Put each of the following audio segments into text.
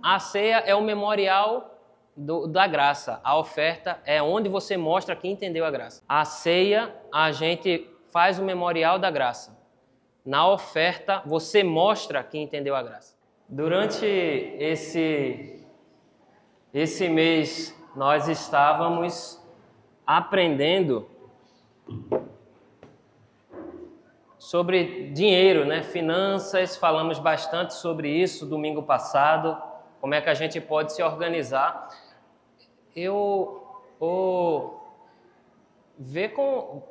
A ceia é o memorial da graça. A oferta é onde você mostra que entendeu a graça. A ceia, a gente faz o memorial da graça. Na oferta, você mostra que entendeu a graça. Durante esse mês, nós estávamos aprendendo sobre dinheiro, né? Finanças, falamos bastante sobre isso domingo passado, como é que a gente pode se organizar. Vê com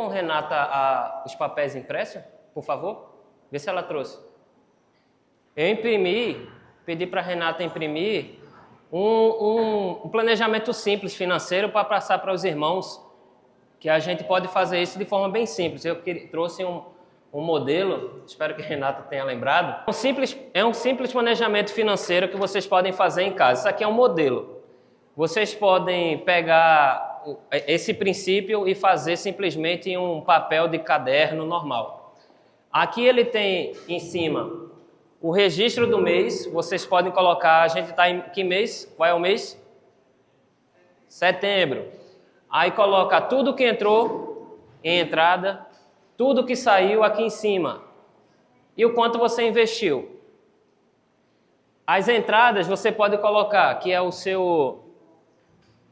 Renata os papéis impressos, por favor. Vê se ela trouxe. Eu imprimi, pedi para a Renata imprimir um planejamento simples financeiro para passar para os irmãos, que a gente pode fazer isso de forma bem simples. Eu trouxe um modelo, espero que a Renata tenha lembrado. É um simples planejamento financeiro que vocês podem fazer em casa. Isso aqui é um modelo. Vocês podem pegar esse princípio e fazer simplesmente em um papel de caderno normal. Aqui ele tem em cima o registro do mês. Vocês podem colocar, a gente está em que mês? Qual é o mês? Setembro. Aí coloca tudo que entrou em entrada, tudo que saiu aqui em cima. E o quanto você investiu. As entradas você pode colocar, que é o seu...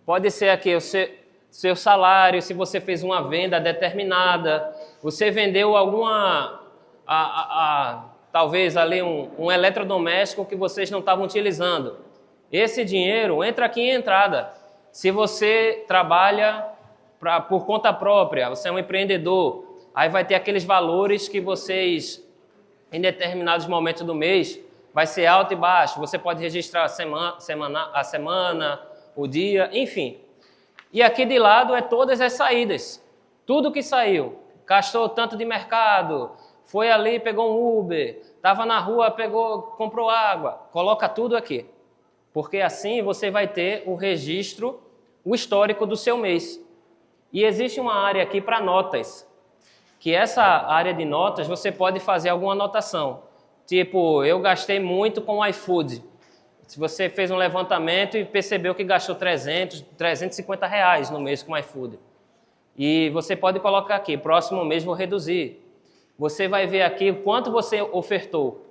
Pode ser aqui o seu salário, se você fez uma venda determinada, você vendeu talvez ali um eletrodoméstico que vocês não estavam utilizando. Esse dinheiro entra aqui em entrada. Se você trabalha por conta própria, você é um empreendedor, aí vai ter aqueles valores que vocês, em determinados momentos do mês, vai ser alto e baixo. Você pode registrar a semana, o dia, enfim. E aqui de lado é todas as saídas. Tudo que saiu. Gastou tanto de mercado, foi ali, pegou um Uber, estava na rua, comprou água. Coloca tudo aqui. Porque assim você vai ter o registro, o histórico do seu mês. E existe uma área aqui para notas, que essa área de notas você pode fazer alguma anotação. Tipo, eu gastei muito com o iFood. Se você fez um levantamento e percebeu que gastou 350 reais no mês com o iFood. E você pode colocar aqui, próximo mês vou reduzir. Você vai ver aqui o quanto você ofertou.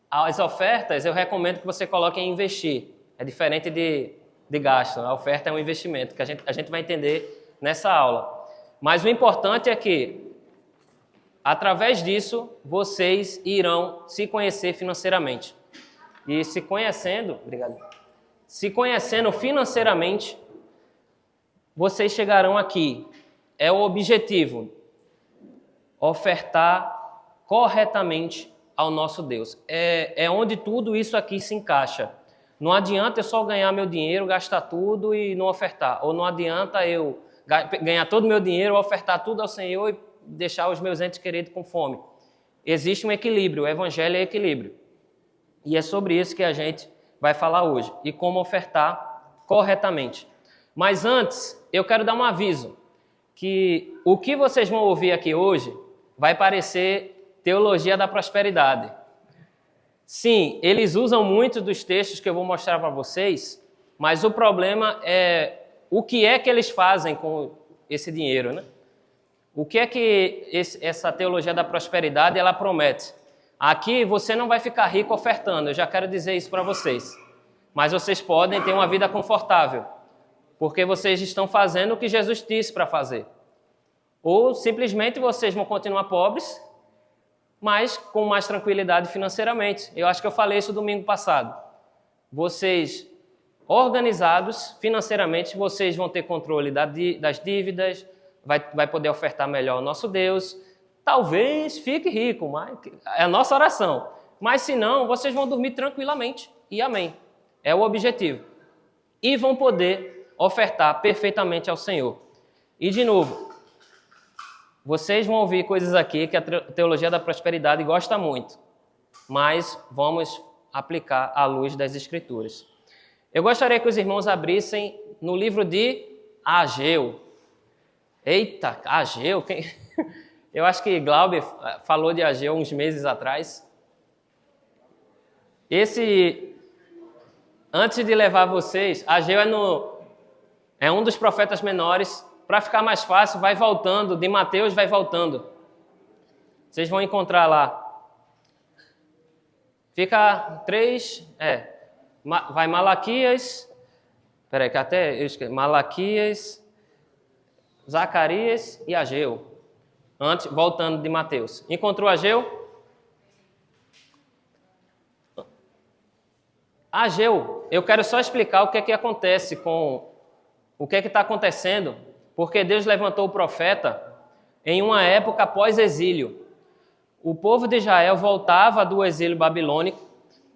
As ofertas, eu recomendo que você coloque em investir. É diferente de gasto. A oferta é um investimento, que a gente vai entender nessa aula. Mas o importante é que, através disso, vocês irão se conhecer financeiramente. E se conhecendo financeiramente, vocês chegarão aqui. É o objetivo. Ofertar corretamente ao nosso Deus. É onde tudo isso aqui se encaixa. Não adianta eu só ganhar meu dinheiro, gastar tudo e não ofertar. Ou não adianta eu ganhar todo o meu dinheiro, ofertar tudo ao Senhor e deixar os meus entes queridos com fome. Existe um equilíbrio, o Evangelho é equilíbrio. E é sobre isso que a gente vai falar hoje. E como ofertar corretamente. Mas antes, eu quero dar um aviso. Que o que vocês vão ouvir aqui hoje vai parecer teologia da prosperidade. Sim, eles usam muito dos textos que eu vou mostrar para vocês, mas o problema é o que é que eles fazem com esse dinheiro, né? O que é que essa teologia da prosperidade ela promete? Aqui você não vai ficar rico ofertando, eu já quero dizer isso para vocês. Mas vocês podem ter uma vida confortável, porque vocês estão fazendo o que Jesus disse para fazer. Ou simplesmente vocês vão continuar pobres, mas com mais tranquilidade financeiramente. Eu acho que eu falei isso domingo passado. Vocês, organizados financeiramente, vocês vão ter controle das dívidas, vai poder ofertar melhor ao nosso Deus. Talvez fique rico, mas é a nossa oração. Mas se não, vocês vão dormir tranquilamente. E amém. É o objetivo. E vão poder ofertar perfeitamente ao Senhor. E de novo, vocês vão ouvir coisas aqui que a teologia da prosperidade gosta muito, mas vamos aplicar à luz das Escrituras. Eu gostaria que os irmãos abrissem no livro de Ageu. Eita, Ageu? Eu acho que Glauber falou de Ageu uns meses atrás. Antes de levar vocês, Ageu é um dos profetas menores. Para ficar mais fácil, vai voltando, de Mateus vai voltando. Vocês vão encontrar lá. Fica 3, vai Malaquias, peraí que até eu esqueci, Malaquias, Zacarias e Ageu. Antes, voltando de Mateus. Encontrou Ageu? Ageu, eu quero só explicar o que é que acontece o que é que está acontecendo, porque Deus levantou o profeta em uma época pós-exílio. O povo de Israel voltava do exílio babilônico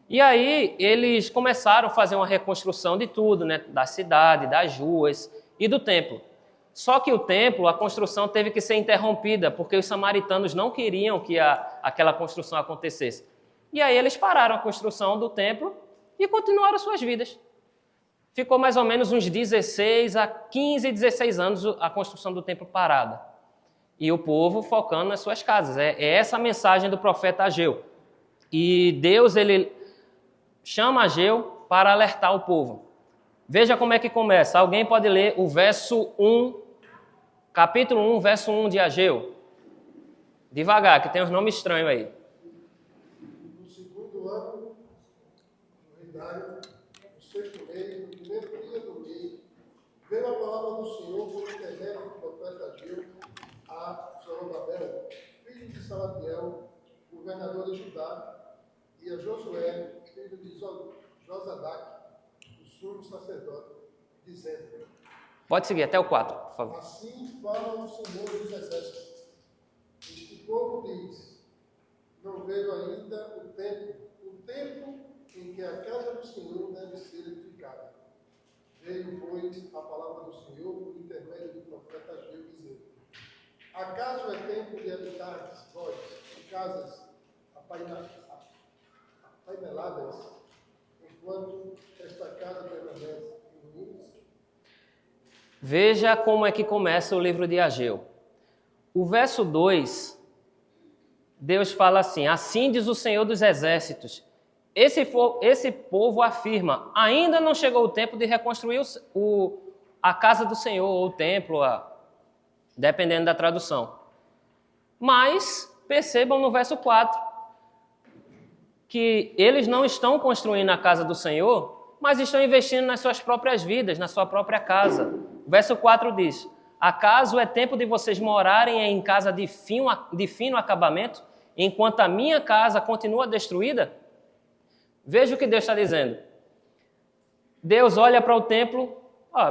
e aí eles começaram a fazer uma reconstrução de tudo, né? Da cidade, das ruas e do templo. Só que o templo, a construção teve que ser interrompida porque os samaritanos não queriam que aquela construção acontecesse. E aí eles pararam a construção do templo e continuaram suas vidas. Ficou mais ou menos uns 16 a 15, 16 anos a construção do templo parada. E o povo focando nas suas casas. É essa a mensagem do profeta Ageu. E Deus, ele chama Ageu para alertar o povo. Veja como é que começa. Alguém pode ler o verso 1, capítulo 1, verso 1 de Ageu. Devagar, que tem uns nomes estranhos aí. No segundo ano do rei Dário, no sexto mês, no primeiro dia do mês, veio a palavra do Senhor por intermédio do profeta Ageu a Zorobabel, filho de Salatiel, governador de Judá, e a Josué, filho de Josadac, o sumo sacerdote, dizendo: Pode seguir até o 4, por favor. Assim fala o Senhor dos Exércitos. Este povo diz: não veio ainda o tempo em que a casa do Senhor deve ser edificada. Veio, pois, a palavra do Senhor por intermédio do profeta Ageu, dizendo: acaso é tempo de habitar vós em casas apaineladas, enquanto esta casa permanece em ruínas? Veja como é que começa o livro de Ageu. O verso 2, Deus fala assim: assim diz o Senhor dos Exércitos. Esse povo afirma: ainda não chegou o tempo de reconstruir a casa do Senhor, ou o templo, dependendo da tradução. Mas percebam no verso 4 que eles não estão construindo a casa do Senhor, mas estão investindo nas suas próprias vidas, na sua própria casa. O verso 4 diz: acaso é tempo de vocês morarem em casa de fino acabamento, enquanto a minha casa continua destruída? Veja o que Deus está dizendo. Deus olha para o templo: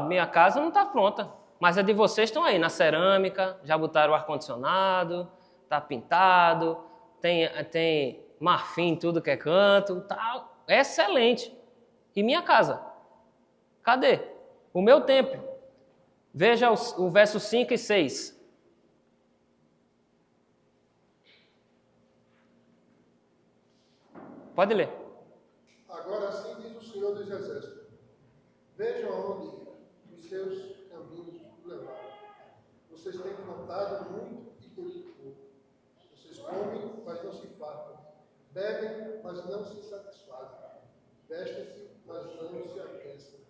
minha casa não está pronta, mas a de vocês estão aí na cerâmica, já botaram o ar-condicionado, está pintado, tem marfim em tudo que é canto, tá excelente. E minha casa? Cadê? O meu templo. Veja o verso 5 e 6. Pode ler. Agora assim diz o Senhor dos Exércitos: vejam aonde os seus caminhos levaram. Vocês têm plantado muito e colhido pouco. Vocês comem, mas não se fartam. Bebem, mas não se satisfazem. Vestem-se, mas não se aquecem.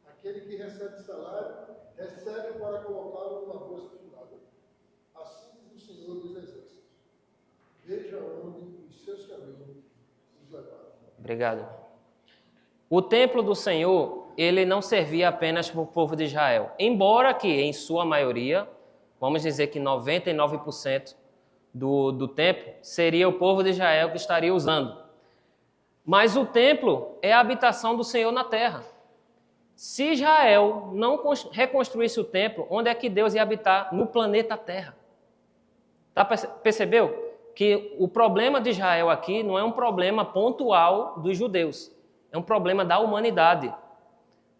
Aquele que recebe salário, recebe para colocá-lo numa bolsa fundada. Assim diz o Senhor dos Exércitos: veja onde os seus caminhos os levaram. Obrigado. O templo do Senhor, ele não servia apenas para o povo de Israel. Embora que, em sua maioria, vamos dizer que 99% do templo seria o povo de Israel que estaria usando. Mas o templo é a habitação do Senhor na terra. Se Israel não reconstruísse o templo, onde é que Deus ia habitar? No planeta Terra. Percebeu? Que o problema de Israel aqui não é um problema pontual dos judeus. É um problema da humanidade.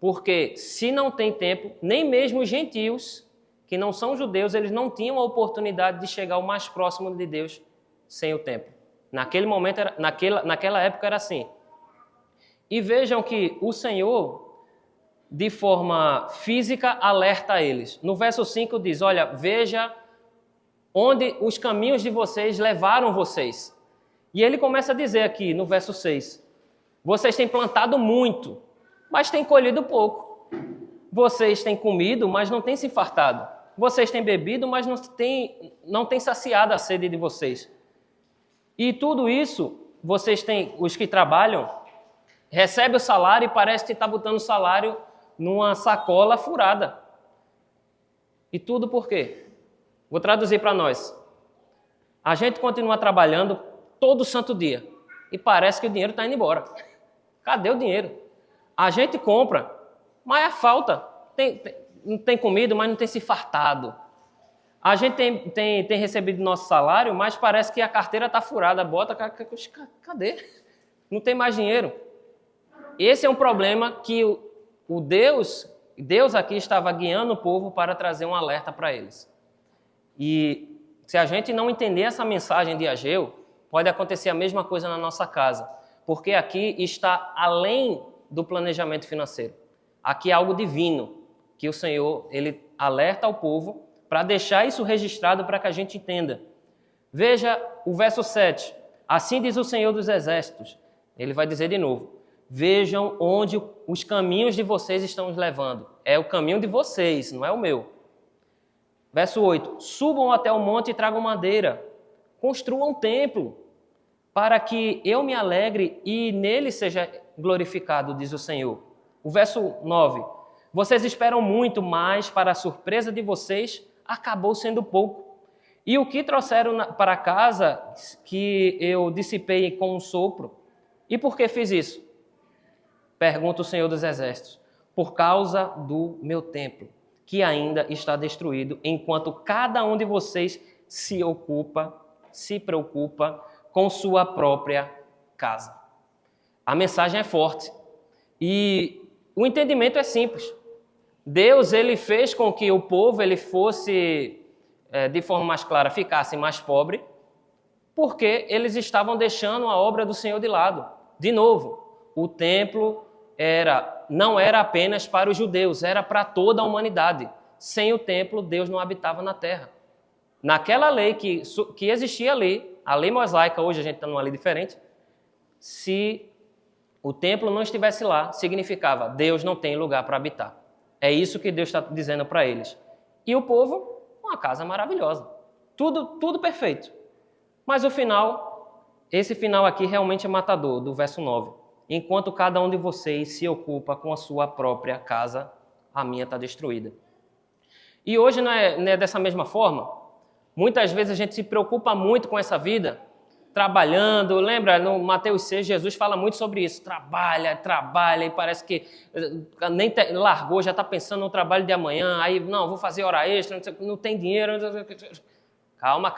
Porque se não tem templo, nem mesmo os gentios, que não são judeus, eles não tinham a oportunidade de chegar o mais próximo de Deus sem o templo. Naquele momento, naquela época era assim. E vejam que o Senhor, de forma física, alerta a eles. No verso 5 diz: olha, veja onde os caminhos de vocês levaram vocês. E ele começa a dizer aqui, no verso 6, Vocês têm plantado muito, mas têm colhido pouco. Vocês têm comido, mas não têm se fartado. Vocês têm bebido, mas não têm saciado a sede de vocês. E tudo isso, vocês têm, os que trabalham, recebem o salário e parece que está botando o salário numa sacola furada. E tudo por quê? Vou traduzir para nós. A gente continua trabalhando todo santo dia e parece que o dinheiro está indo embora. Cadê o dinheiro? A gente compra, mas é falta. Não tem comido, mas não tem se fartado. A gente tem recebido nosso salário, mas parece que a carteira está furada. Bota, cadê? Não tem mais dinheiro. Esse é um problema que o Deus aqui estava guiando o povo para trazer um alerta para eles. E se a gente não entender essa mensagem de Ageu, pode acontecer a mesma coisa na nossa casa. Porque aqui está além do planejamento financeiro. Aqui é algo divino, que o Senhor ele alerta ao povo para deixar isso registrado para que a gente entenda. Veja o verso 7. Assim diz o Senhor dos Exércitos. Ele vai dizer de novo. Vejam onde os caminhos de vocês estão os levando. É o caminho de vocês, não é o meu. Verso 8. Subam até o monte e tragam madeira. Construam um templo para que eu me alegre e nele seja glorificado, diz o Senhor. O verso 9. Vocês esperam muito, mas para a surpresa de vocês, acabou sendo pouco. E o que trouxeram para casa que eu dissipei com um sopro? E por que fiz isso? Pergunta o Senhor dos Exércitos. Por causa do meu templo, que ainda está destruído, enquanto cada um de vocês se preocupa com sua própria casa. A mensagem é forte. E o entendimento é simples. Deus ele fez com que o povo ele fosse, de forma mais clara, ficasse mais pobre, porque eles estavam deixando a obra do Senhor de lado. De novo, o templo não era apenas para os judeus, era para toda a humanidade. Sem o templo, Deus não habitava na terra. Naquela lei que existia ali, a lei mosaica, hoje a gente está numa lei diferente, se o templo não estivesse lá, significava Deus não tem lugar para habitar. É isso que Deus está dizendo para eles. E o povo, uma casa maravilhosa. Tudo perfeito. Mas o final, esse final aqui realmente é matador, do verso 9. Enquanto cada um de vocês se ocupa com a sua própria casa, a minha está destruída. E hoje não é dessa mesma forma? Muitas vezes a gente se preocupa muito com essa vida, trabalhando. Lembra, no Mateus 6, Jesus fala muito sobre isso. Trabalha, e parece que nem largou, já está pensando no trabalho de amanhã. Aí, não, vou fazer hora extra, não tem dinheiro. Calma.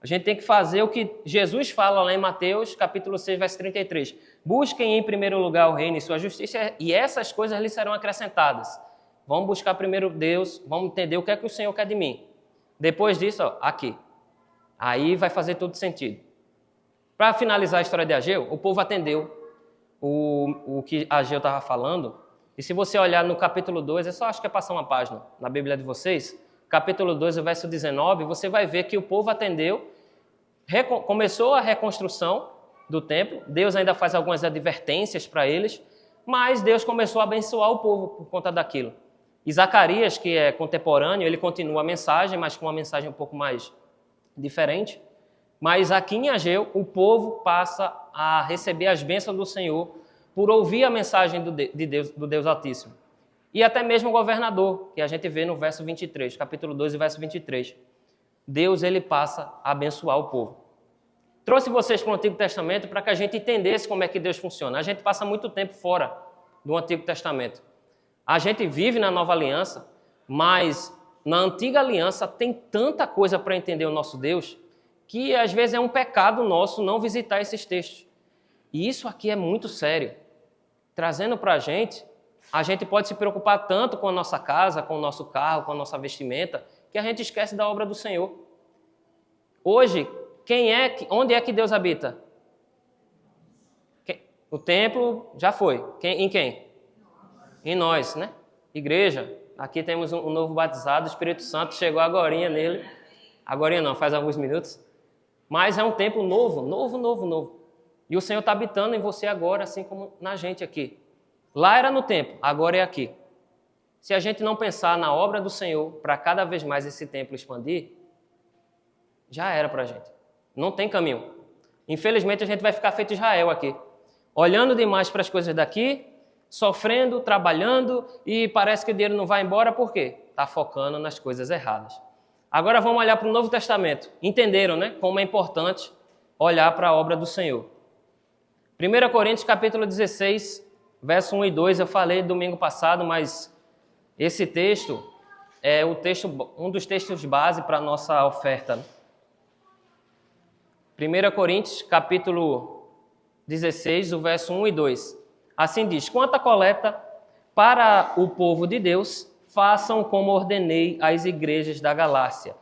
A gente tem que fazer o que Jesus fala lá em Mateus, capítulo 6, verso 33. Busquem em primeiro lugar o reino e sua justiça, e essas coisas lhes serão acrescentadas. Vamos buscar primeiro Deus, vamos entender o que é que o Senhor quer de mim. Depois disso, aqui. Aí vai fazer todo sentido. Para finalizar a história de Ageu, o povo atendeu o que Ageu estava falando. E se você olhar no capítulo 2, eu só acho que é passar uma página na Bíblia de vocês, capítulo 2, o verso 19, você vai ver que o povo atendeu, começou a reconstrução do templo, Deus ainda faz algumas advertências para eles, mas Deus começou a abençoar o povo por conta daquilo. E Zacarias, que é contemporâneo, ele continua a mensagem, mas com uma mensagem um pouco mais diferente. Mas aqui em Ageu, o povo passa a receber as bênçãos do Senhor por ouvir a mensagem do Deus Altíssimo. E até mesmo o governador, que a gente vê no verso 23, capítulo 2 e verso 23. Deus, ele passa a abençoar o povo. Trouxe vocês para o Antigo Testamento para que a gente entendesse como é que Deus funciona. A gente passa muito tempo fora do Antigo Testamento. A gente vive na Nova Aliança, mas na Antiga Aliança tem tanta coisa para entender o nosso Deus que às vezes é um pecado nosso não visitar esses textos. E isso aqui é muito sério. Trazendo para a gente pode se preocupar tanto com a nossa casa, com o nosso carro, com a nossa vestimenta, que a gente esquece da obra do Senhor. Hoje, onde é que Deus habita? O templo já foi. Em quem? Em nós, né? Igreja. Aqui temos um novo batizado, o Espírito Santo chegou agorinha nele. Agorinha não, faz alguns minutos. Mas é um templo novo. E o Senhor está habitando em você agora, assim como na gente aqui. Lá era no templo, agora é aqui. Se a gente não pensar na obra do Senhor para cada vez mais esse templo expandir, já era para a gente. Não tem caminho. Infelizmente, a gente vai ficar feito Israel aqui. Olhando demais para as coisas daqui, sofrendo, trabalhando, e parece que o dinheiro não vai embora, por quê? Está focando nas coisas erradas. Agora vamos olhar para o Novo Testamento. Entenderam, né? Como é importante olhar para a obra do Senhor. 1 Coríntios capítulo 16, verso 1 e 2, eu falei domingo passado, mas esse texto é um dos textos base para a nossa oferta. 1 Coríntios capítulo 16, o verso 1 e 2. Assim diz: quanto à coleta para o povo de Deus, façam como ordenei às igrejas da Galácia.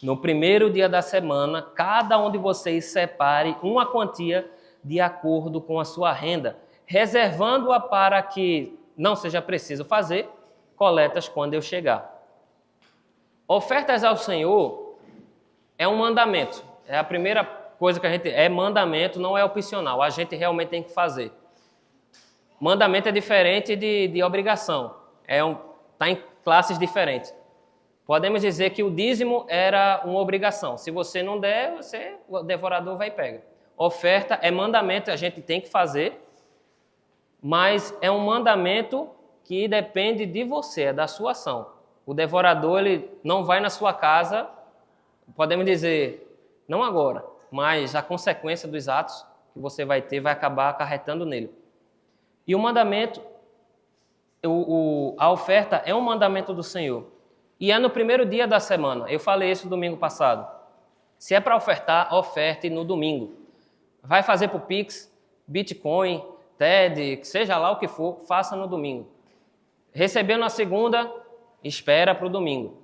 No primeiro dia da semana, cada um de vocês separe uma quantia de acordo com a sua renda, reservando-a para que não seja preciso fazer coletas quando eu chegar. Ofertas ao Senhor é um mandamento. É a primeira coisa que a gente... É mandamento, não é opcional. A gente realmente tem que fazer. Mandamento é diferente de obrigação. Está em classes diferentes. Podemos dizer que o dízimo era uma obrigação. Se você não der, o devorador vai e pega. Oferta é mandamento, a gente tem que fazer, mas é um mandamento que depende de você, é da sua ação. O devorador ele não vai na sua casa, podemos dizer, não agora, mas a consequência dos atos que você vai ter vai acabar acarretando nele. E o mandamento, a oferta é um mandamento do Senhor. E é no primeiro dia da semana. Eu falei isso domingo passado. Se é para ofertar, oferte no domingo. Vai fazer por Pix, Bitcoin, TED, seja lá o que for, faça no domingo. Recebeu na segunda, espera para o domingo.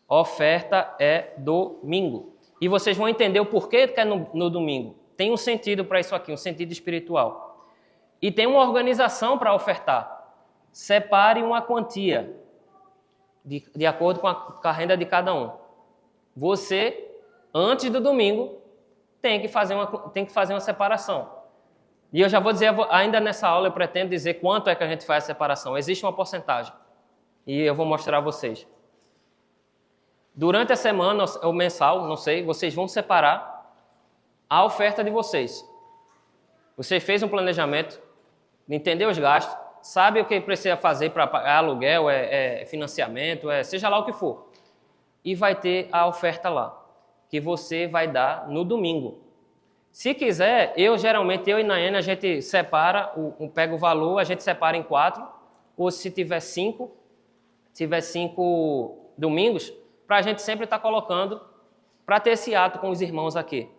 Oferta é domingo. E vocês vão entender o porquê que é no domingo. Tem um sentido para isso aqui, um sentido espiritual. E tem uma organização para ofertar. Separe uma quantia de acordo com a renda de cada um. Você, antes do domingo, tem que fazer uma separação. E eu já vou dizer, ainda nessa aula eu pretendo dizer quanto é que a gente faz a separação. Existe uma porcentagem. E eu vou mostrar a vocês. Durante a semana ou mensal, não sei, vocês vão separar a oferta de vocês. Você fez um planejamento, entendeu os gastos, sabe o que precisa fazer para pagar aluguel, financiamento, seja lá o que for. E vai ter a oferta lá, que você vai dar no domingo. Se quiser, eu e Nayane, a gente separa, pega o valor, a gente separa em 4, ou se tiver 5 domingos, para a gente sempre estar colocando, para ter esse ato com os irmãos aqui.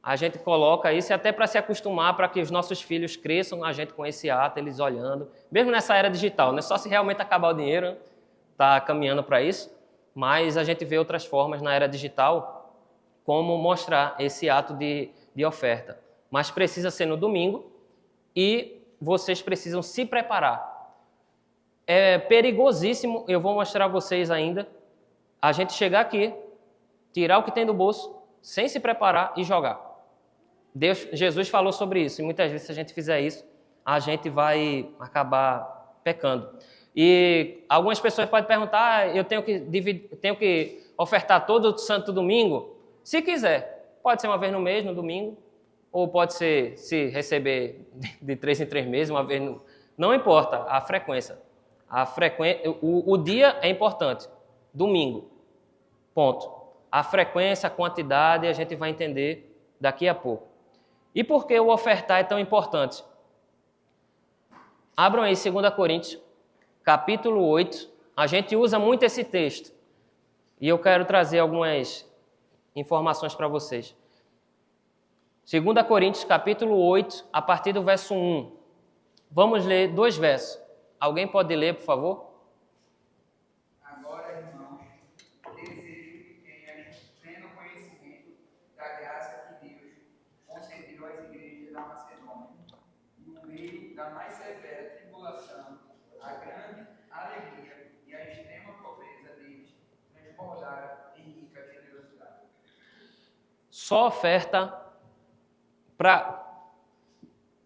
A gente coloca isso até para se acostumar, para que os nossos filhos cresçam a gente com esse ato, eles olhando. Mesmo nessa era digital, né? Só se realmente acabar o dinheiro, está caminhando para isso. Mas a gente vê outras formas na era digital, como mostrar esse ato de oferta. Mas precisa ser no domingo e vocês precisam se preparar. É perigosíssimo, eu vou mostrar a vocês ainda, a gente chegar aqui, tirar o que tem do bolso, sem se preparar e jogar. Jesus falou sobre isso, e muitas vezes se a gente fizer isso, a gente vai acabar pecando. E algumas pessoas podem perguntar, eu tenho que ofertar todo santo domingo? Se quiser, pode ser uma vez no mês, no domingo, ou pode ser, se receber de 3 em 3 meses, uma vez no... Não importa a frequência. O dia é importante, domingo, ponto. A frequência, a quantidade, a gente vai entender daqui a pouco. E por que o ofertar é tão importante? Abram aí 2 Coríntios, capítulo 8. A gente usa muito esse texto. E eu quero trazer algumas informações para vocês. 2 Coríntios, capítulo 8, a partir do verso 1. Vamos ler 2 versos. Alguém pode ler, por favor? Só oferta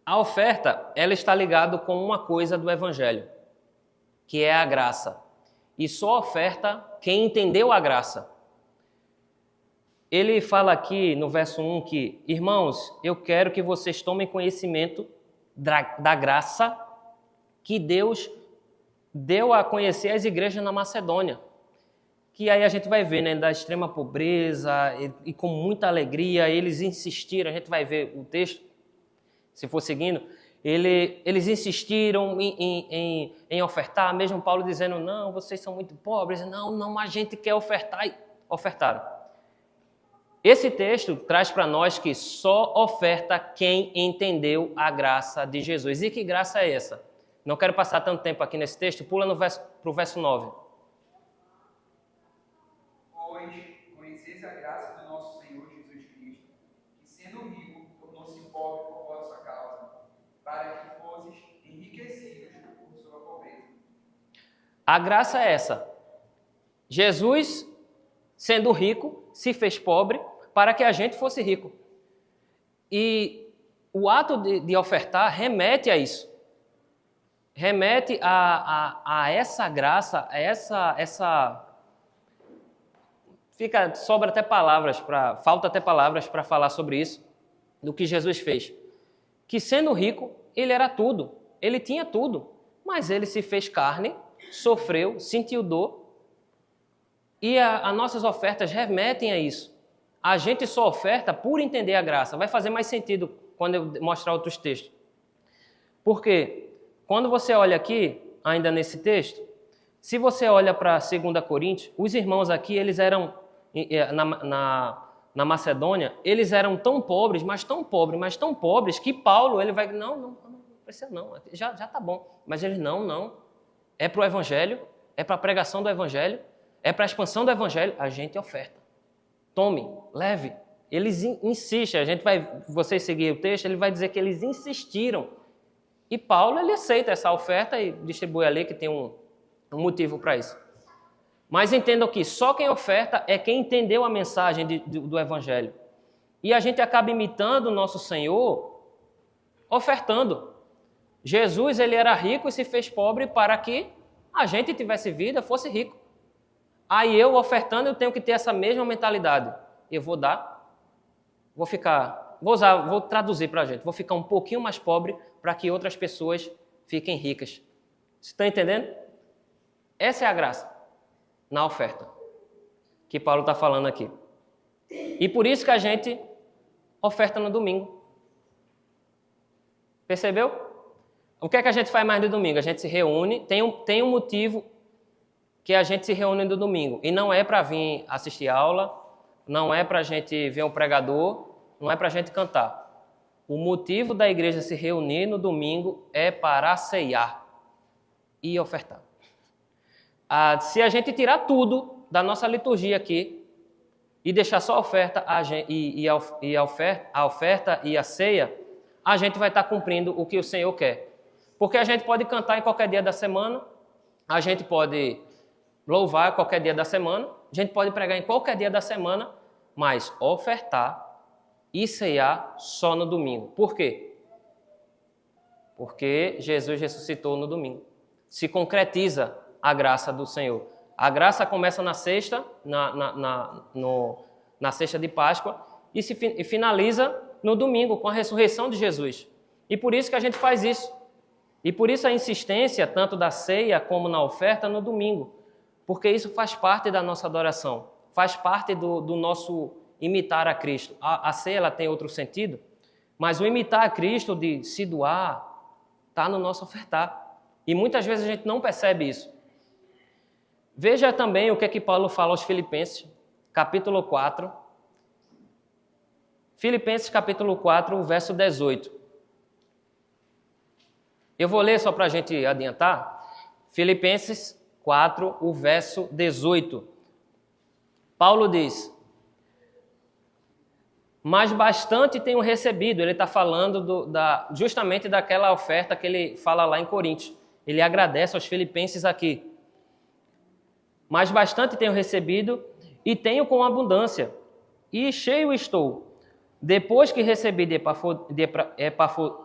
A oferta, ela está ligada com uma coisa do Evangelho, que é a graça. E só oferta quem entendeu a graça. Ele fala aqui no verso 1 que, irmãos, eu quero que vocês tomem conhecimento da graça que Deus deu a conhecer às igrejas na Macedônia. Que aí a gente vai ver, né, da extrema pobreza e com muita alegria, eles insistiram, a gente vai ver o texto, se for seguindo, eles insistiram em ofertar, mesmo Paulo dizendo, não, vocês são muito pobres, não, a gente quer ofertar, e ofertaram. Esse texto traz para nós que só oferta quem entendeu a graça de Jesus. E que graça é essa? Não quero passar tanto tempo aqui nesse texto, pula para o verso 9. Pois conheceis a graça do nosso Senhor Jesus Cristo, que sendo rico, tornou-se pobre por vossa causa, para que fosseis enriquecidos por sua pobreza. A graça é essa. Jesus, sendo rico, se fez pobre para que a gente fosse rico. E o ato de ofertar remete a isso. Remete a essa graça, a essa sobra até palavras falta até palavras para falar sobre isso, do que Jesus fez. Que sendo rico, ele era tudo, ele tinha tudo, mas ele se fez carne, sofreu, sentiu dor, e as nossas ofertas remetem a isso. A gente só oferta por entender a graça. Vai fazer mais sentido quando eu mostrar outros textos. Porque quando você olha aqui, ainda nesse texto, se você olha para 2 Coríntios, os irmãos aqui, eles eram, na Macedônia, eles eram tão pobres, mas tão pobres, que Paulo, ele vai, não precisa não, já tá bom. Mas eles, não, é para o Evangelho, é para a pregação do Evangelho, é para a expansão do Evangelho, a gente oferta. Tome, leve. Eles insistem, vocês seguirem o texto, ele vai dizer que eles insistiram. E Paulo, ele aceita essa oferta e distribui ali, que tem um motivo para isso. Mas entendam que só quem oferta é quem entendeu a mensagem do Evangelho. E a gente acaba imitando o nosso Senhor ofertando. Jesus, ele era rico e se fez pobre para que a gente tivesse vida, fosse rico. Aí eu, ofertando, eu tenho que ter essa mesma mentalidade. Eu vou dar, vou traduzir para a gente, vou ficar um pouquinho mais pobre para que outras pessoas fiquem ricas. Você está entendendo? Essa é a graça na oferta que Paulo está falando aqui. E por isso que a gente oferta no domingo. Percebeu? O que é que a gente faz mais no domingo? A gente se reúne, tem um motivo que a gente se reúne no domingo. E não é para vir assistir aula, não é para a gente ver um pregador, não é para a gente cantar. O motivo da igreja se reunir no domingo é para ceiar e ofertar. Se a gente tirar tudo da nossa liturgia aqui e deixar só a oferta, a oferta e a ceia, a gente vai estar cumprindo o que o Senhor quer. Porque a gente pode cantar em qualquer dia da semana, a gente pode louvar qualquer dia da semana, a gente pode pregar em qualquer dia da semana, mas ofertar e ceiar só no domingo. Por quê? Porque Jesus ressuscitou no domingo. Se concretiza a graça do Senhor. A graça começa na sexta, na sexta de Páscoa, e finaliza no domingo, com a ressurreição de Jesus. E por isso que a gente faz isso. E por isso a insistência, tanto da ceia como na oferta, no domingo. Porque isso faz parte da nossa adoração, faz parte do nosso imitar a Cristo. A ceia ela tem outro sentido, mas o imitar a Cristo, de se doar, está no nosso ofertar. E muitas vezes a gente não percebe isso. Veja também o que é que Paulo fala aos Filipenses, capítulo 4. Filipenses, capítulo 4, verso 18. Eu vou ler só para a gente adiantar. Filipenses 4, o verso 18. Paulo diz: mas bastante tenho recebido. Ele está falando justamente daquela oferta que ele fala lá em Coríntios. Ele agradece aos filipenses aqui. Mas bastante tenho recebido e tenho com abundância. E cheio estou, Depois que recebi de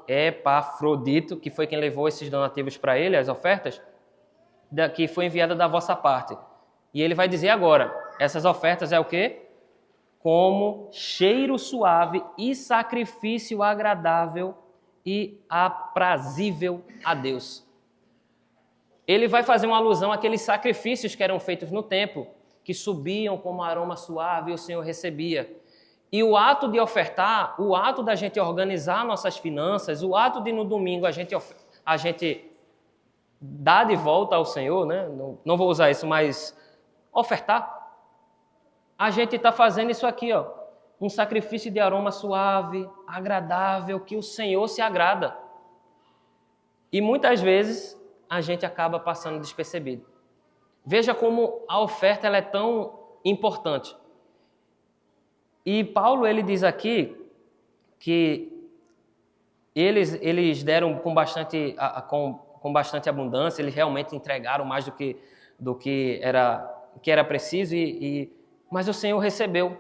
Epafrodito, que foi quem levou esses donativos para ele, as ofertas, que foi enviada da vossa parte. E ele vai dizer agora, essas ofertas é o quê? Como cheiro suave e sacrifício agradável e aprazível a Deus. Ele vai fazer uma alusão àqueles sacrifícios que eram feitos no templo, que subiam como aroma suave e o Senhor recebia. E o ato de ofertar, o ato da gente organizar nossas finanças, o ato de no domingo a gente dar de volta ao Senhor, né? Não vou usar isso, mas ofertar. A gente está fazendo isso aqui, ó, um sacrifício de aroma suave, agradável, que o Senhor se agrada. E muitas vezes a gente acaba passando despercebido. Veja como a oferta ela é tão importante. E Paulo ele diz aqui que eles deram com bastante abundância, eles realmente entregaram mais do que era preciso, mas o Senhor recebeu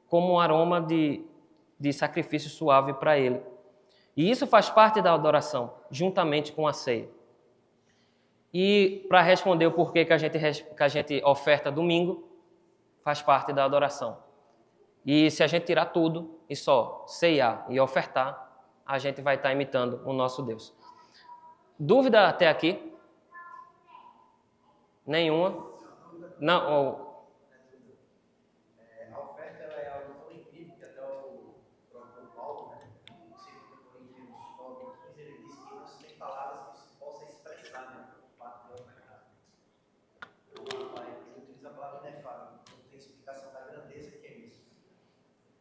como um aroma de sacrifício suave para ele. E isso faz parte da adoração, juntamente com a ceia. E para responder o porquê que a gente oferta domingo, faz parte da adoração. E se a gente tirar tudo e só ceiar e ofertar, a gente vai estar imitando o nosso Deus. Dúvida até aqui? Nenhuma? Não. A oferta ela é algo tão incrível que até o próprio Paulo, né, em 2 Coríntios 9:15, ele diz que não se tem palavras que se possa expressar, né, o fato de ofertar. Ele utiliza a palavra inefável, não tem explicação da grandeza que é isso.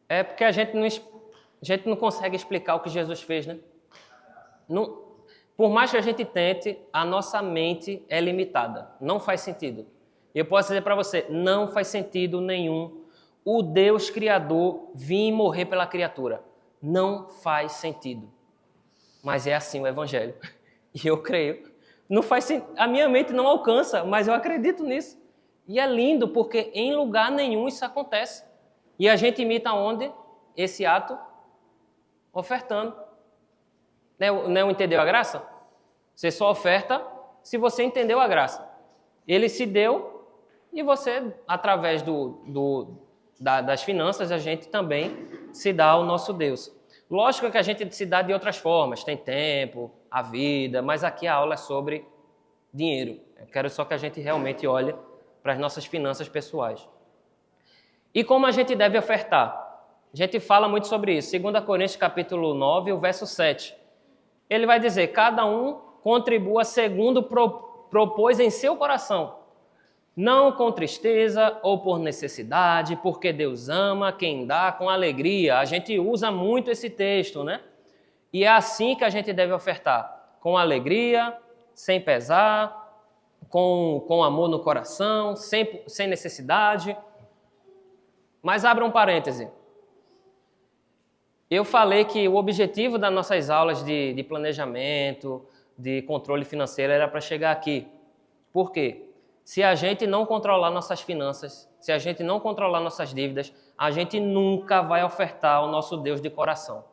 É porque a gente não consegue explicar o que Jesus fez, né? Não, por mais que a gente tente, a nossa mente é limitada. Não faz sentido. Eu posso dizer para você, não faz sentido nenhum o Deus Criador vir morrer pela criatura. Não faz sentido. Mas é assim o Evangelho. E eu creio. Não faz sentido. A minha mente não alcança, mas eu acredito nisso. E é lindo porque em lugar nenhum isso acontece. E a gente imita onde? Esse ato ofertando. Não entendeu a graça? Você só oferta se você entendeu a graça. Ele se deu e você, através das finanças, a gente também se dá ao nosso Deus. Lógico que a gente se dá de outras formas. Tem tempo, a vida, mas aqui a aula é sobre dinheiro. Eu quero só que a gente realmente olhe para as nossas finanças pessoais. E como a gente deve ofertar? A gente fala muito sobre isso. 2 Coríntios capítulo 9, o verso 7. Ele vai dizer, cada um contribua segundo propôs em seu coração, não com tristeza ou por necessidade, porque Deus ama quem dá com alegria. A gente usa muito esse texto, né? E é assim que a gente deve ofertar, com alegria, sem pesar, com amor no coração, sem necessidade. Mas abra um parêntese. Eu falei que o objetivo das nossas aulas de planejamento, de controle financeiro, era para chegar aqui. Por quê? Se a gente não controlar nossas finanças, se a gente não controlar nossas dívidas, a gente nunca vai ofertar ao nosso Deus de coração.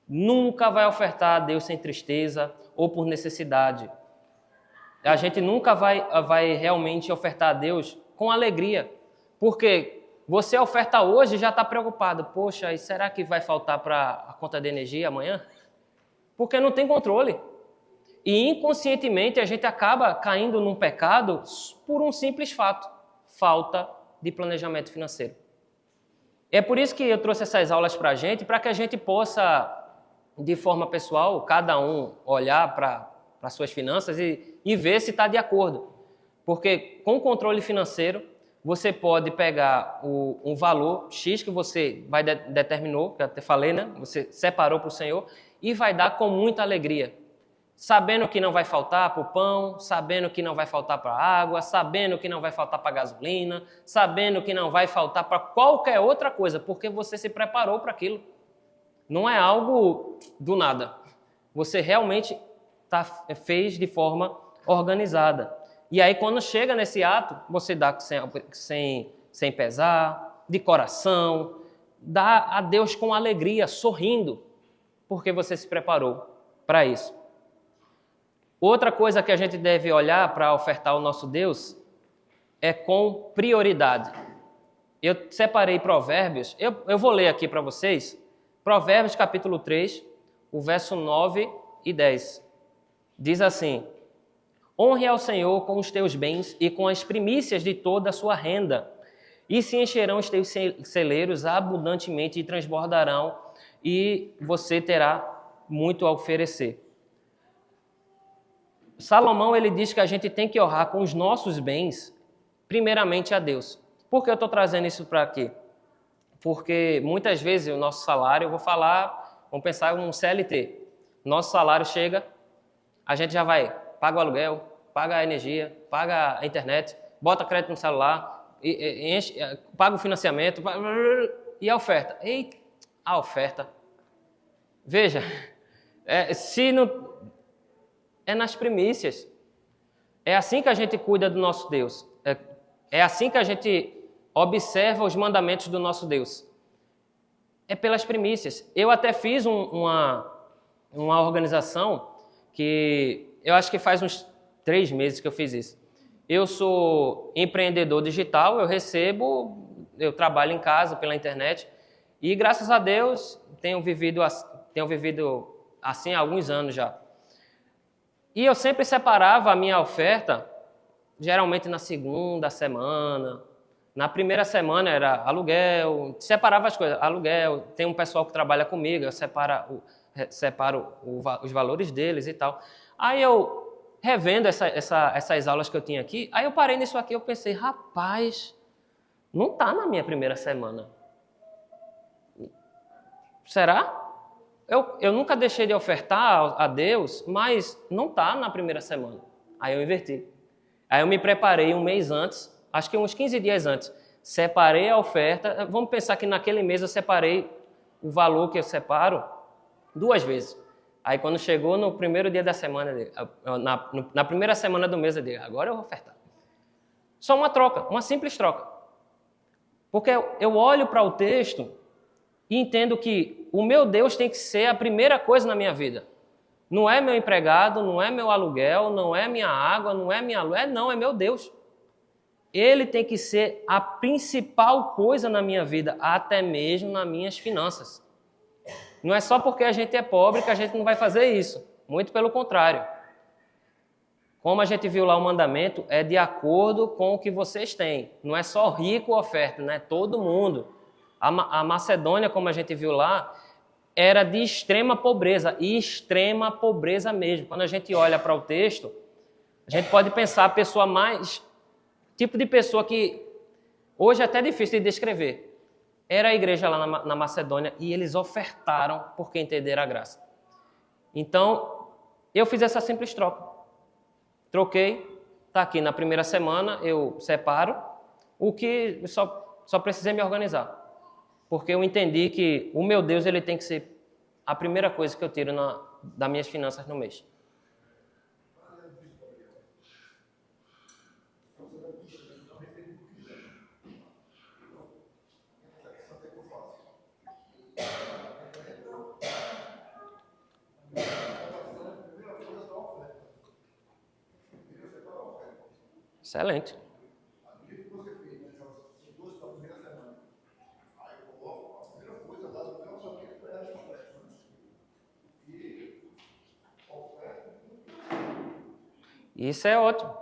Nunca vai ofertar a Deus sem tristeza ou por necessidade. A gente nunca vai realmente ofertar a Deus com alegria. Porque você oferta hoje e já está preocupado. Poxa, e será que vai faltar para a conta de energia amanhã? Porque não tem controle. E inconscientemente a gente acaba caindo num pecado por um simples fato. Falta de planejamento financeiro. É por isso que eu trouxe essas aulas para que a gente possa, de forma pessoal, cada um olhar para as suas finanças e ver se está de acordo. Porque com o controle financeiro, você pode pegar um valor X que você determinou, que eu até falei, né? Você separou para o Senhor e vai dar com muita alegria. Sabendo que não vai faltar para o pão, sabendo que não vai faltar para a água, sabendo que não vai faltar para a gasolina, sabendo que não vai faltar para qualquer outra coisa, porque você se preparou para aquilo. Não é algo do nada. Você realmente fez de forma organizada. E aí, quando chega nesse ato, você dá sem pesar, de coração, dá a Deus com alegria, sorrindo, porque você se preparou para isso. Outra coisa que a gente deve olhar para ofertar ao nosso Deus é com prioridade. Eu separei Provérbios, eu vou ler aqui para vocês, Provérbios capítulo 3, o verso 9 e 10. Diz assim: honre ao Senhor com os teus bens e com as primícias de toda a sua renda, e se encherão os teus celeiros abundantemente e transbordarão, e você terá muito a oferecer. Salomão, ele diz que a gente tem que honrar com os nossos bens, primeiramente a Deus. Por que eu estou trazendo isso para aqui? Porque muitas vezes o nosso salário, vamos pensar em um CLT. Nosso salário chega, a gente já vai, paga o aluguel, paga a energia, paga a internet, bota crédito no celular, enche, paga o financiamento, e a oferta. Eita, a oferta. Veja, se não... É nas primícias. É assim que a gente cuida do nosso Deus. É assim que a gente observa os mandamentos do nosso Deus. É pelas primícias. Eu até fiz uma organização que eu acho que faz uns 3 meses que eu fiz isso. Eu sou empreendedor digital, eu trabalho em casa pela internet e graças a Deus tenho vivido assim há alguns anos já. E eu sempre separava a minha oferta, geralmente na segunda semana. Na primeira semana era aluguel, separava as coisas. Aluguel, tem um pessoal que trabalha comigo, eu separo os valores deles e tal. Aí eu, revendo essas aulas que eu tinha aqui, aí eu parei nisso aqui, eu pensei, rapaz, não está na minha primeira semana. Será? Eu nunca deixei de ofertar a Deus, mas não está na primeira semana. Aí eu inverti. Aí eu me preparei um mês antes, acho que uns 15 dias antes. Separei a oferta. Vamos pensar que naquele mês eu separei o valor que eu separo 2 vezes. Aí quando chegou no primeiro dia da semana, na primeira semana do mês, eu digo, agora eu vou ofertar. Só uma troca, uma simples troca. Porque eu olho para o texto e entendo que o meu Deus tem que ser a primeira coisa na minha vida. Não é meu empregado, não é meu aluguel, não é minha água, não é minha luz, é meu Deus. Ele tem que ser a principal coisa na minha vida, até mesmo nas minhas finanças. Não é só porque a gente é pobre que a gente não vai fazer isso. Muito pelo contrário. Como a gente viu lá o mandamento, é de acordo com o que vocês têm. Não é só rico oferta, não é todo mundo. A Macedônia, como a gente viu lá, era de extrema pobreza, e extrema pobreza mesmo. Quando a gente olha para o texto, a gente pode pensar a pessoa mais... tipo de pessoa que hoje é até difícil de descrever. Era a igreja lá na Macedônia e eles ofertaram porque entenderam a graça. Então, eu fiz essa simples troca. Troquei, está aqui na primeira semana, eu separo o que só precisei me organizar. Porque eu entendi que o meu Deus ele tem que ser a primeira coisa que eu tiro das minhas finanças no mês. Excelente. Isso é ótimo,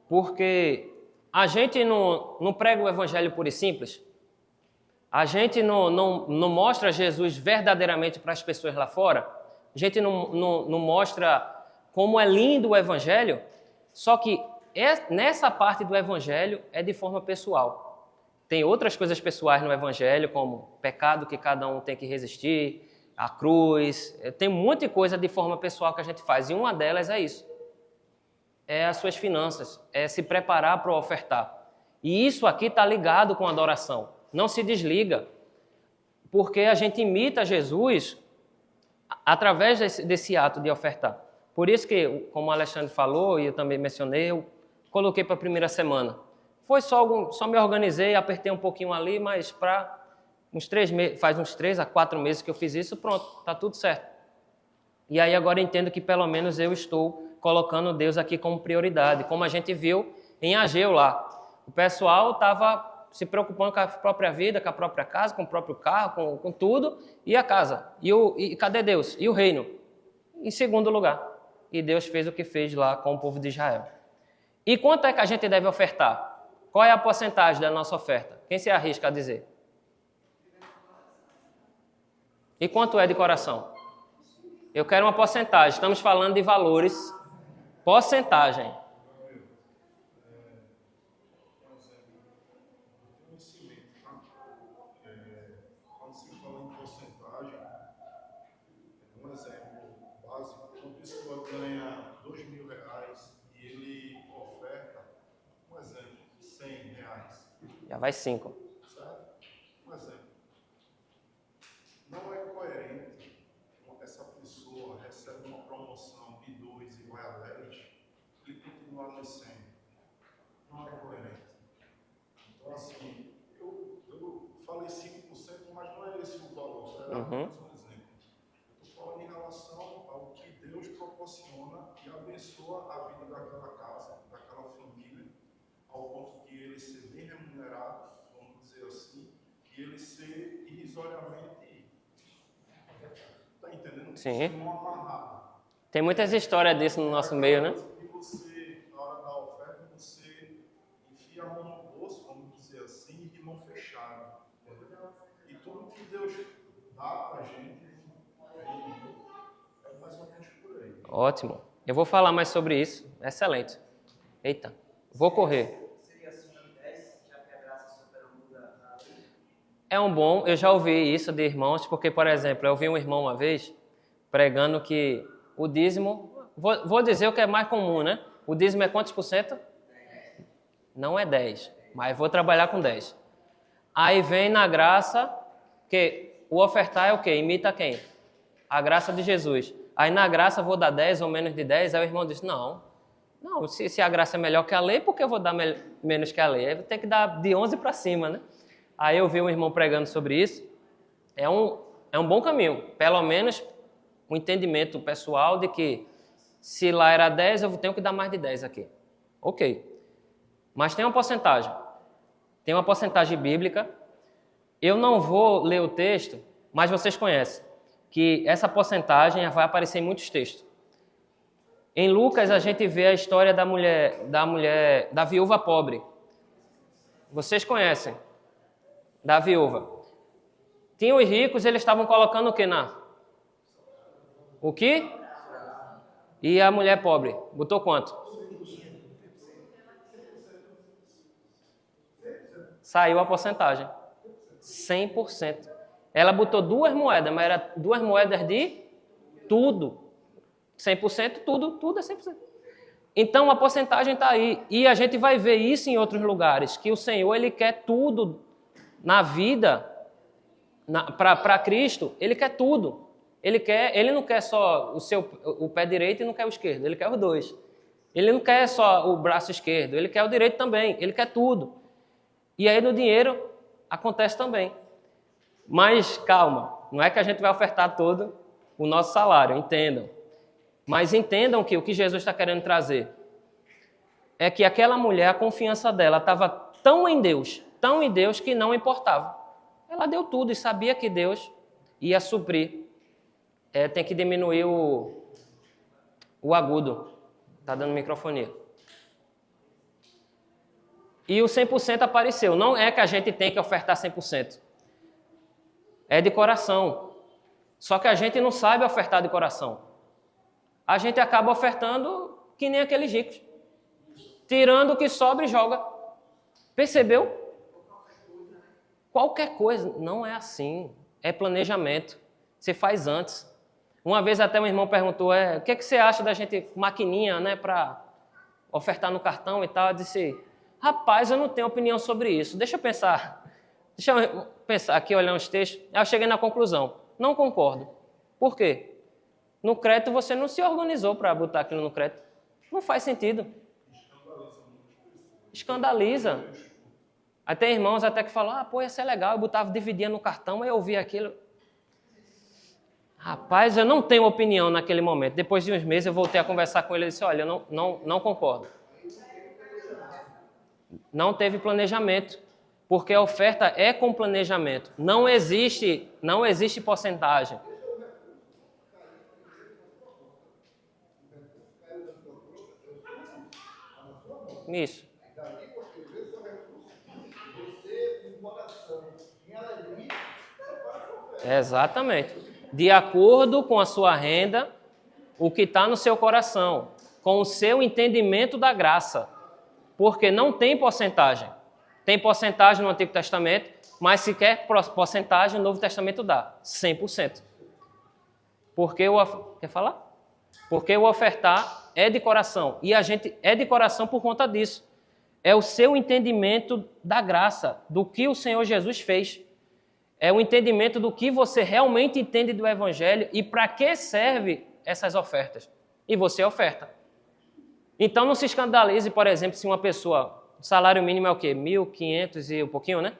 porque a gente não prega o evangelho puro e simples, a gente não mostra Jesus verdadeiramente para as pessoas lá fora, a gente não mostra como é lindo o evangelho, só que nessa parte do evangelho é de forma pessoal. Tem outras coisas pessoais no evangelho, como pecado que cada um tem que resistir, a cruz, tem muita coisa de forma pessoal que a gente faz, e uma delas é isso. É as suas finanças, é se preparar para ofertar. E isso aqui está ligado com a adoração. Não se desliga, porque a gente imita Jesus através desse ato de ofertar. Por isso que, como o Alexandre falou, e eu também mencionei, eu coloquei para a primeira semana. Foi só me organizei, apertei um pouquinho ali, mas para faz uns 3 a 4 meses que eu fiz isso, pronto, está tudo certo. E aí agora eu entendo que pelo menos eu estou colocando Deus aqui como prioridade, como a gente viu em Ageu lá. O pessoal estava se preocupando com a própria vida, com a própria casa, com o próprio carro, com tudo, e a casa. E cadê Deus? E o reino? Em segundo lugar. E Deus fez o que fez lá com o povo de Israel. E quanto é que a gente deve ofertar? Qual é a porcentagem da nossa oferta? Quem se arrisca a dizer? E quanto é de coração? Eu quero uma porcentagem. Estamos falando de valores. Porcentagem. Quando se fala em porcentagem, um exemplo básico, uma pessoa ganha R$ 2.000 e ele oferta, um exemplo, R$ 100. Já vai 5. Certo? Um exemplo. Não é coerente essa pessoa recebe uma promoção de 2 e vai a 10 e continuar nos 100. Não é coerente. Então, assim, eu falei 5%, mas não é esse o valor. É apenas um exemplo. Eu estou falando em relação ao que Deus proporciona e abençoa a vida daquela casa, daquela família, ao ponto de ele ser bem remunerado, vamos dizer assim, e ele ser irrisoriamente. Está entendendo? Sim. Não amarrado. Tem muitas histórias disso no nosso meio, né? E você, na hora da oferta, você enfia a mão no bolso, vamos dizer assim, e mão fechada. E tudo que Deus dá para a gente é mais ou menos por aí. Ótimo. Eu vou falar mais sobre isso. Excelente. Eita, vou correr. Seria acima de 10, já que a graça superando a lei? É um bom, eu já ouvi isso de irmãos, porque, por exemplo, eu ouvi um irmão uma vez pregando que o dízimo, vou dizer o que é mais comum, né? O dízimo é quantos por cento? Não é 10, mas vou trabalhar com 10. Aí vem na graça, que o ofertar é o quê? Imita quem? A graça de Jesus. Aí na graça vou dar 10 ou menos de 10, aí o irmão diz, não, se a graça é melhor que a lei, por que eu vou dar menos que a lei? Aí tem que dar de 11 para cima, né? Aí eu vi um irmão pregando sobre isso. É um bom caminho, pelo menos um entendimento pessoal de que se lá era 10, eu tenho que dar mais de 10 aqui. Ok. Mas tem uma porcentagem. Tem uma porcentagem bíblica. Eu não vou ler o texto, mas vocês conhecem que essa porcentagem vai aparecer em muitos textos. Em Lucas a gente vê a história da viúva pobre. Vocês conhecem? Da viúva. Tinha os ricos, eles estavam colocando o que O que? E a mulher pobre, botou quanto? Saiu a porcentagem. 100%. Ela botou 2 moedas, mas era 2 moedas de tudo. 100%, tudo é 100%. Então a porcentagem está aí. E a gente vai ver isso em outros lugares, que o Senhor ele quer tudo na vida, para Cristo, ele quer tudo. Ele não quer só o pé direito e não quer o esquerdo, ele quer os dois. Ele não quer só o braço esquerdo, ele quer o direito também, ele quer tudo. E aí no dinheiro acontece também. Mas calma, não é que a gente vai ofertar todo o nosso salário, entendam. Mas entendam que o que Jesus está querendo trazer é que aquela mulher, a confiança dela estava tão em Deus, que não importava. Ela deu tudo e sabia que Deus ia suprir. Tem que diminuir o agudo. Está dando microfonia. E o 100% apareceu. Não é que a gente tem que ofertar 100%. É de coração. Só que a gente não sabe ofertar de coração. A gente acaba ofertando que nem aqueles ricos. Tirando o que sobra e joga. Percebeu? Qualquer coisa. Não é assim. É planejamento. Você faz antes. Uma vez até um irmão perguntou, o que você acha da gente, maquininha, né, para ofertar no cartão e tal? Eu disse, rapaz, eu não tenho opinião sobre isso. Deixa eu pensar aqui, olhar uns textos. Aí eu cheguei na conclusão. Não concordo. Por quê? No crédito você não se organizou para botar aquilo no crédito. Não faz sentido. Escandaliza. Aí tem irmãos até que falam, pô, isso é legal, eu botava, dividia no cartão, aí eu ouvia aquilo. Rapaz, eu não tenho opinião naquele momento. Depois de uns meses eu voltei a conversar com ele e disse, olha, eu não concordo. Não teve planejamento, porque a oferta é com planejamento. Não existe porcentagem. Isso. Exatamente. De acordo com a sua renda, o que está no seu coração, com o seu entendimento da graça. Porque não tem porcentagem. Tem porcentagem no Antigo Testamento, mas se quer porcentagem, o Novo Testamento dá 100%. Quer falar? Porque o ofertar é de coração. E a gente é de coração por conta disso. É o seu entendimento da graça, do que o Senhor Jesus fez. É o entendimento do que você realmente entende do Evangelho e para que serve essas ofertas. E você oferta. Então não se escandalize, por exemplo, se uma pessoa, o salário mínimo é o quê? 1.500 e um pouquinho, né?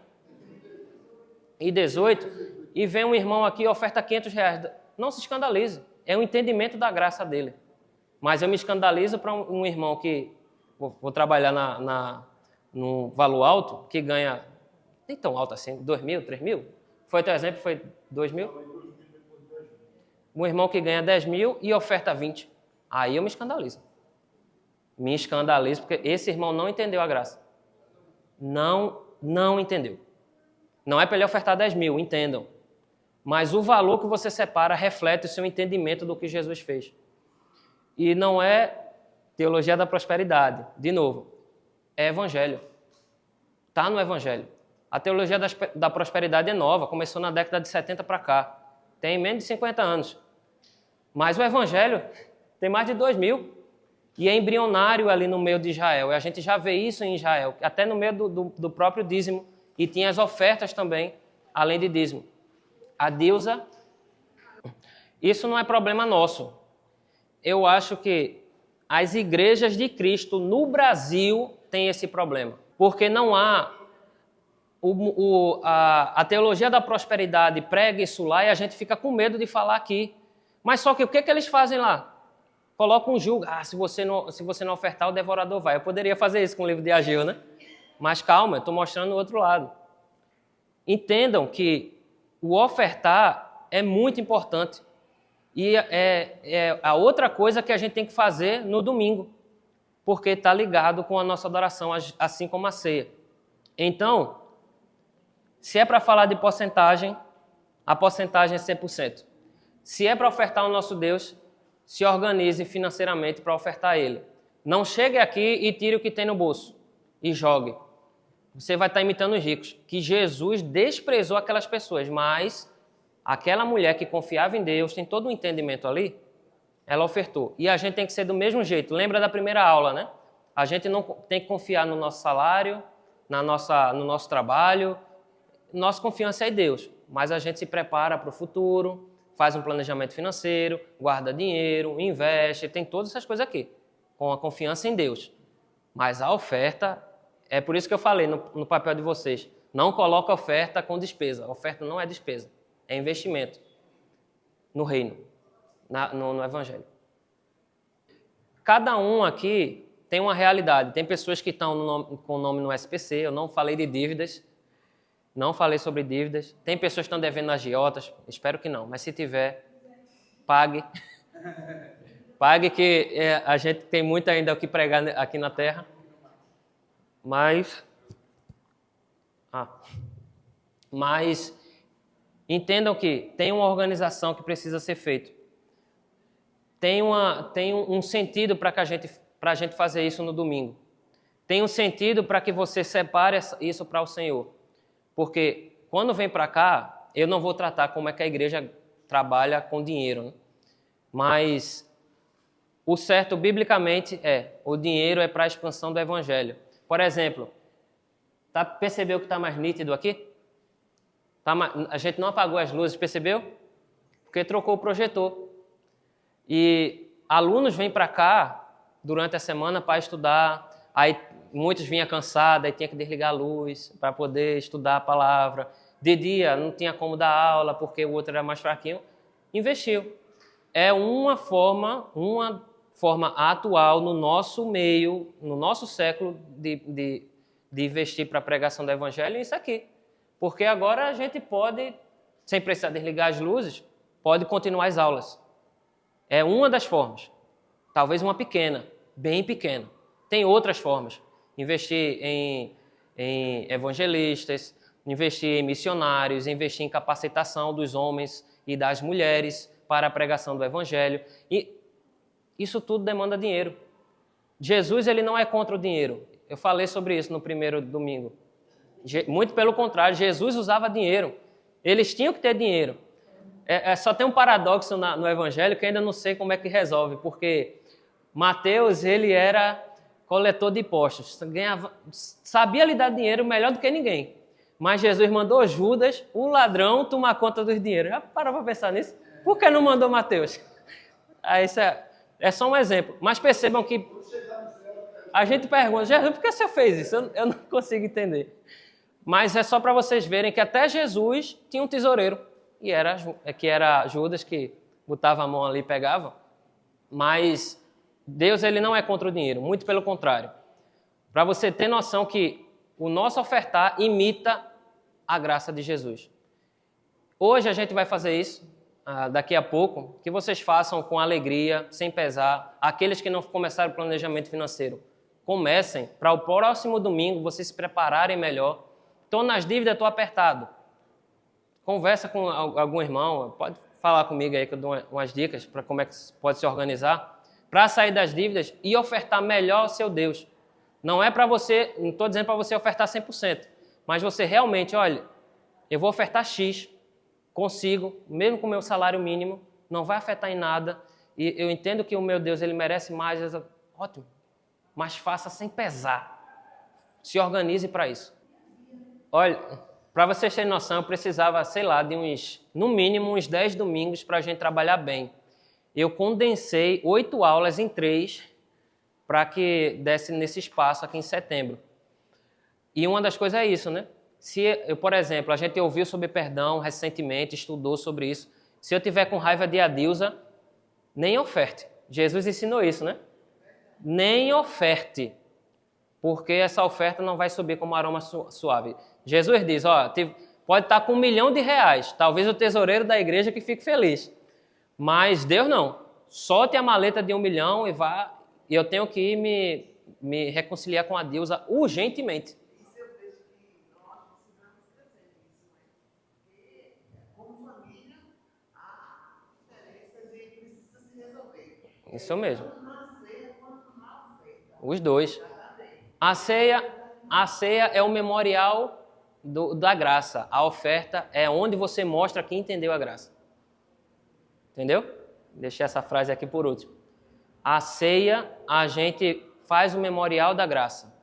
E 18, e vem um irmão aqui e oferta R$500. Não se escandalize, é o entendimento da graça dele. Mas eu me escandalizo para um irmão que, vou trabalhar num valor alto, que ganha, nem tão alto assim, 2.000, 3.000? Foi teu exemplo, foi 2.000? Um irmão que ganha 10.000 e oferta 20. Aí eu me escandalizo. Me escandalizo porque esse irmão não entendeu a graça. Não entendeu. Não é para ele ofertar 10.000, entendam. Mas o valor que você separa reflete o seu entendimento do que Jesus fez. E não é teologia da prosperidade. De novo, é evangelho. Está no evangelho. A teologia da prosperidade é nova, começou na década de 70 para cá. Tem menos de 50 anos. Mas o evangelho tem mais de 2.000. E é embrionário ali no meio de Israel. E a gente já vê isso em Israel, até no meio do próprio dízimo. E tinha as ofertas também, além de dízimo. A deusa, isso não é problema nosso. Eu acho que as igrejas de Cristo no Brasil têm esse problema. Porque não há... A teologia da prosperidade prega isso lá e a gente fica com medo de falar aqui. Mas só que o que eles fazem lá? Colocam um julgo. Se você não ofertar, o devorador vai. Eu poderia fazer isso com o livro de Ageu, né? Mas calma, eu estou mostrando o outro lado. Entendam que o ofertar é muito importante. E é a outra coisa que a gente tem que fazer no domingo. Porque está ligado com a nossa adoração, assim como a ceia. Então, se é para falar de porcentagem, a porcentagem é 100%. Se é para ofertar ao nosso Deus, se organize financeiramente para ofertar a Ele. Não chegue aqui e tire o que tem no bolso e jogue. Você vai estar imitando os ricos, que Jesus desprezou aquelas pessoas, mas aquela mulher que confiava em Deus, tem todo um entendimento ali, ela ofertou. E a gente tem que ser do mesmo jeito. Lembra da primeira aula, né? A gente não tem que confiar no nosso salário, no nosso trabalho. Nossa confiança é em Deus, mas a gente se prepara para o futuro, faz um planejamento financeiro, guarda dinheiro, investe, tem todas essas coisas aqui, com a confiança em Deus. Mas a oferta, é por isso que eu falei no papel de vocês, não coloca oferta com despesa. A oferta não é despesa, é investimento no reino, no evangelho. Cada um aqui tem uma realidade. Tem pessoas que estão com o nome no SPC, eu não falei de dívidas, não falei sobre dívidas. Tem pessoas que estão devendo nas agiotas, espero que não, mas se tiver, pague. Pague que a gente tem muito ainda o que pregar aqui na terra. Mas entendam que tem uma organização que precisa ser feita. Tem um sentido para a gente fazer isso no domingo. Tem um sentido para que você separe isso para o Senhor. Porque quando vem para cá, eu não vou tratar como é que a igreja trabalha com dinheiro, né? Mas o certo biblicamente o dinheiro é para a expansão do evangelho. Por exemplo, percebeu que está mais nítido aqui? A gente não apagou as luzes, percebeu? Porque trocou o projetor. E alunos vêm para cá durante a semana para estudar, aí muitos vinham cansados, aí tinha que desligar a luz para poder estudar a palavra. De dia não tinha como dar aula porque o outro era mais fraquinho. Investiu. É uma forma atual no nosso meio, no nosso século, de investir para a pregação do Evangelho, isso aqui. Porque agora a gente pode, sem precisar desligar as luzes, pode continuar as aulas. É uma das formas. Talvez uma pequena, bem pequena. Tem outras formas. Investir em evangelistas, investir em missionários, investir em capacitação dos homens e das mulheres para a pregação do Evangelho. E isso tudo demanda dinheiro. Jesus, ele não é contra o dinheiro. Eu falei sobre isso no primeiro domingo. Muito pelo contrário, Jesus usava dinheiro. Eles tinham que ter dinheiro. Só tem um paradoxo no Evangelho que eu ainda não sei como é que resolve, porque Mateus, ele era coletor de impostos, sabia lhe dar dinheiro melhor do que ninguém. Mas Jesus mandou Judas, o ladrão, tomar conta dos dinheiros. Já parou para pensar nisso? Por que não mandou Mateus? Isso é só um exemplo. Mas percebam que a gente pergunta, Jesus, por que o senhor fez isso? Eu não consigo entender. Mas é só para vocês verem que até Jesus tinha um tesoureiro, que era Judas, que botava a mão ali e pegava. Mas Deus, ele não é contra o dinheiro, muito pelo contrário. Para você ter noção que o nosso ofertar imita a graça de Jesus. Hoje a gente vai fazer isso, daqui a pouco, que vocês façam com alegria, sem pesar. Aqueles que não começaram o planejamento financeiro, comecem para o próximo domingo vocês se prepararem melhor. Estou nas dívidas, estou apertado. Conversa com algum irmão, pode falar comigo aí que eu dou umas dicas para como é que pode se organizar, para sair das dívidas e ofertar melhor ao seu Deus. Não é para você, não estou dizendo para você ofertar 100%, mas você realmente, olha, eu vou ofertar X, consigo, mesmo com o meu salário mínimo, não vai afetar em nada, e eu entendo que o meu Deus, ele merece mais, ótimo, mas faça sem pesar. Se organize para isso. Olha, para vocês terem noção, eu precisava, sei lá, de no mínimo uns 10 domingos para a gente trabalhar bem. Eu condensei 8 aulas em 3 para que desse nesse espaço aqui em setembro. E uma das coisas é isso, né? Por exemplo, a gente ouviu sobre perdão recentemente, estudou sobre isso. Se eu tiver com raiva de Adilza, nem oferte. Jesus ensinou isso, né? Nem oferte, porque essa oferta não vai subir como aroma suave. Jesus diz, pode estar com R$1 milhão, talvez o tesoureiro da igreja que fique feliz. Mas Deus não. Solte a maleta de R$1 milhão e vá. E eu tenho que ir me reconciliar com a Deusa urgentemente. Isso eu vejo que nós precisamos trazer isso, porque como família, há diferenças e precisa se resolver. Isso mesmo. Tanto na ceia quanto na oferta. Os dois. A ceia é o memorial da graça. A oferta é onde você mostra quem entendeu a graça. Entendeu? Deixei essa frase aqui por último. A ceia, a gente faz o memorial da graça.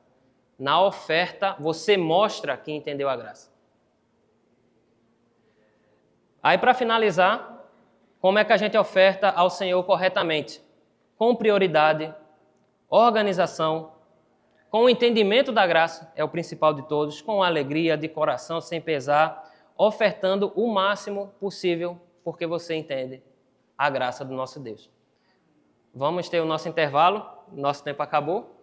Na oferta, você mostra quem entendeu a graça. Aí, para finalizar, como é que a gente oferta ao Senhor corretamente? Com prioridade, organização, com o entendimento da graça, é o principal de todos, com alegria, de coração, sem pesar, ofertando o máximo possível, porque você entende a graça do nosso Deus. Vamos ter o nosso intervalo, nosso tempo acabou.